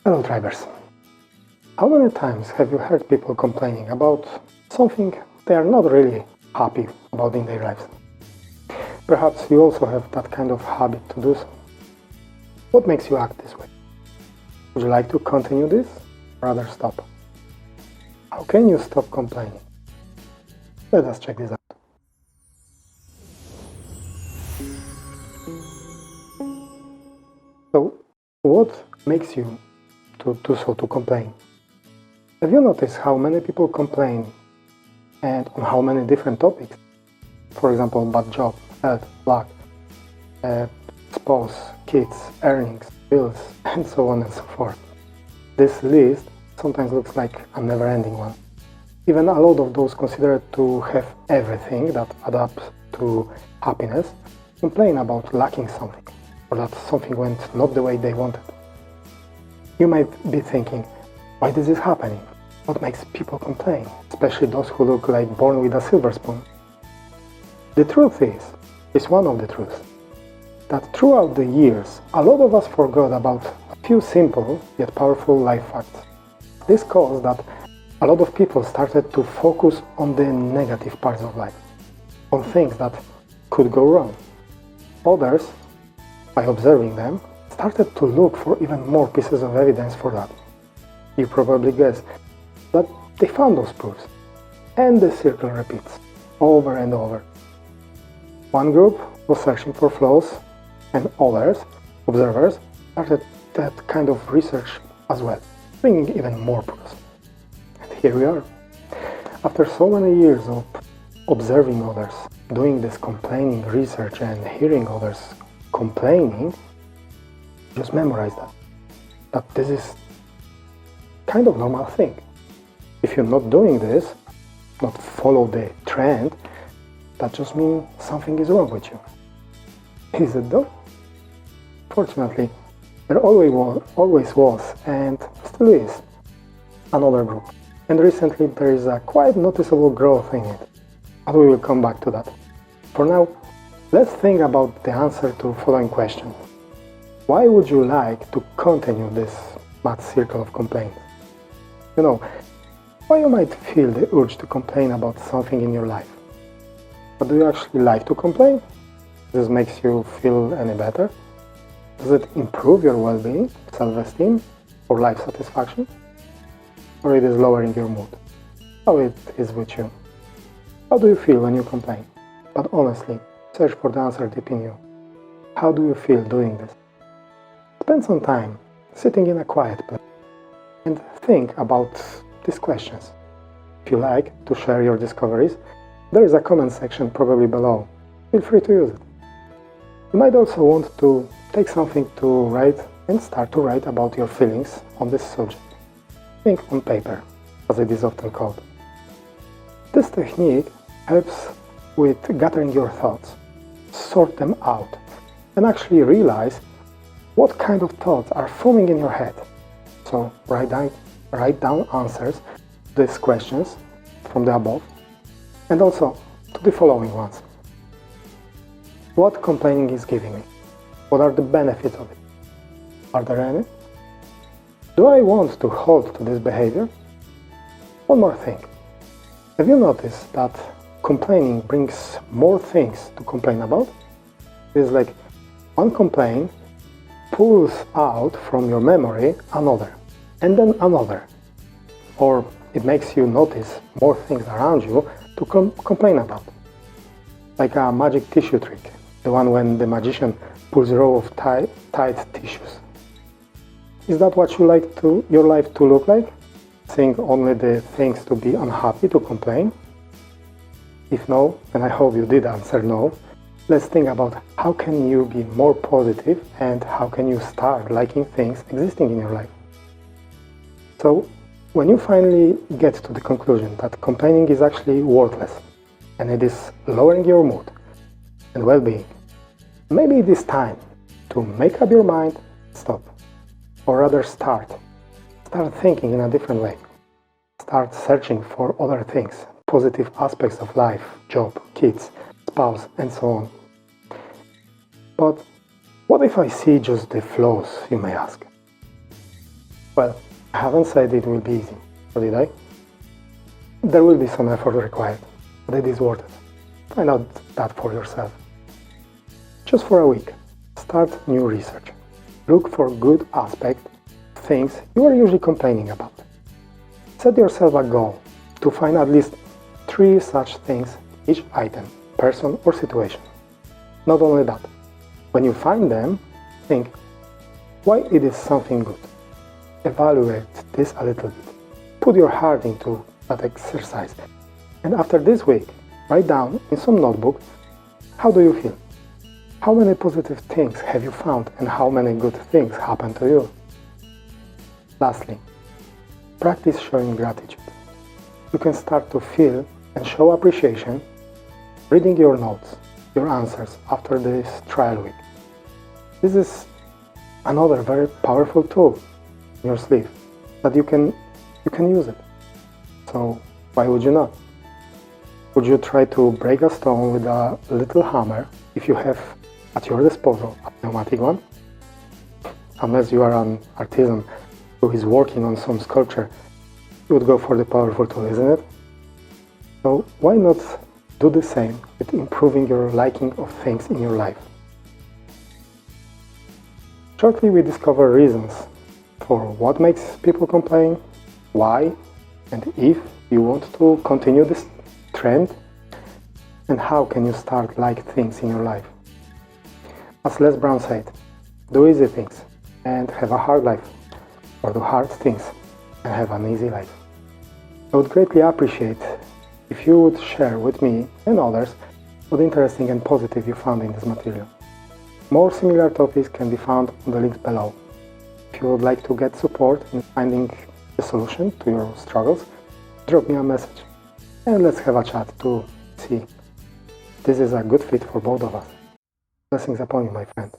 Hello drivers! How many times have you heard people complaining about something they are not really happy about in their lives? Perhaps you also have that kind of habit to do so. What makes you act this way? Would you like to continue this or rather stop? How can you stop complaining? Let us check this out. So, what makes you to complain? Have you noticed how many people complain and on how many different topics? For example, bad job, health, luck, spouse, kids, earnings, bills, and so on and so forth. This list sometimes looks like a never-ending one. Even a lot of those considered to have everything that adds up to happiness complain about lacking something, or that something went not the way they wanted. You might be thinking, why is this happening? What makes people complain, especially those who look like born with a silver spoon? The truth is one of the truths, that throughout the years, a lot of us forgot about a few simple yet powerful life facts. This caused that a lot of people started to focus on the negative parts of life, on things that could go wrong. Others, by observing them, started to look for even more pieces of evidence for that. You probably guessed that they found those proofs, and the circle repeats over and over. One group was searching for flaws, and others, observers, started that kind of research as well, bringing even more proofs. And here we are. After so many years of observing others, doing this complaining research and hearing others complaining, just memorize that this is kind of normal thing. If you're not doing this, not follow the trend, that just means something is wrong with you. Is it though? Fortunately, there always was and still is another group, and recently there is a quite noticeable growth in it, but we will come back to that. For now, let's think about the answer to the following question. Why would you like to continue this mad circle of complaints? You know, why you might feel the urge to complain about something in your life. But do you actually like to complain? Does this make you feel any better? Does it improve your well-being, self-esteem, or life satisfaction? Or it is lowering your mood? How it is with you? How do you feel when you complain? But honestly, search for the answer deep in you. How do you feel doing this? Spend some time sitting in a quiet place and think about these questions. If you like to share your discoveries, there is a comment section probably below. Feel free to use it. You might also want to take something to write and start to write about your feelings on this subject. Think on paper, as it is often called. This technique helps with gathering your thoughts, sort them out, and actually realize what kind of thoughts are forming in your head. So write down answers to these questions from the above, and also to the following ones. What complaining is giving me? What are the benefits of it? Are there any? Do I want to hold to this behavior? One more thing. Have you noticed that complaining brings more things to complain about? It's like one complaint pulls out from your memory another, and then another. Or it makes you notice more things around you to complain about. Like a magic tissue trick, the one when the magician pulls a row of tight tissues. Is that what you like your life to look like? Seeing only the things to be unhappy, to complain? If no, and I hope you did answer no, let's think about how can you be more positive and how can you start liking things existing in your life. So, when you finally get to the conclusion that complaining is actually worthless and it is lowering your mood and well-being, maybe it is time to make up your mind, stop, or rather start thinking in a different way. Start searching for other things, positive aspects of life, job, kids, spouse, and so on. But what if I see just the flaws, you may ask? Well, I haven't said it will be easy, or did I? There will be some effort required, but it is worth it. Find out that for yourself. Just for a week, start new research. Look for good aspects, things you are usually complaining about. Set yourself a goal to find at least 3 such things each item, person or situation. Not only that, when you find them, think why it is something good. Evaluate this a little bit. Put your heart into that exercise. And after this week, write down in some notebook, how do you feel? How many positive things have you found and how many good things happened to you? Lastly, practice showing gratitude. You can start to feel and show appreciation reading your notes, your answers after this trial week. This is another very powerful tool in your sleeve that you can use it. So why would you not? Would you try to break a stone with a little hammer if you have at your disposal a pneumatic one? Unless you are an artisan who is working on some sculpture, you would go for the powerful tool, isn't it? So why not do the same with improving your liking of things in your life? Shortly we discover reasons for what makes people complain, why, and if you want to continue this trend, and how can you start like things in your life. As Les Brown said, do easy things and have a hard life, or do hard things and have an easy life. I would greatly appreciate if you would share with me and others what interesting and positive you found in this material. More similar topics can be found on the links below. If you would like to get support in finding the solution to your struggles, drop me a message and let's have a chat to see if this is a good fit for both of us. Blessings upon you, my friend.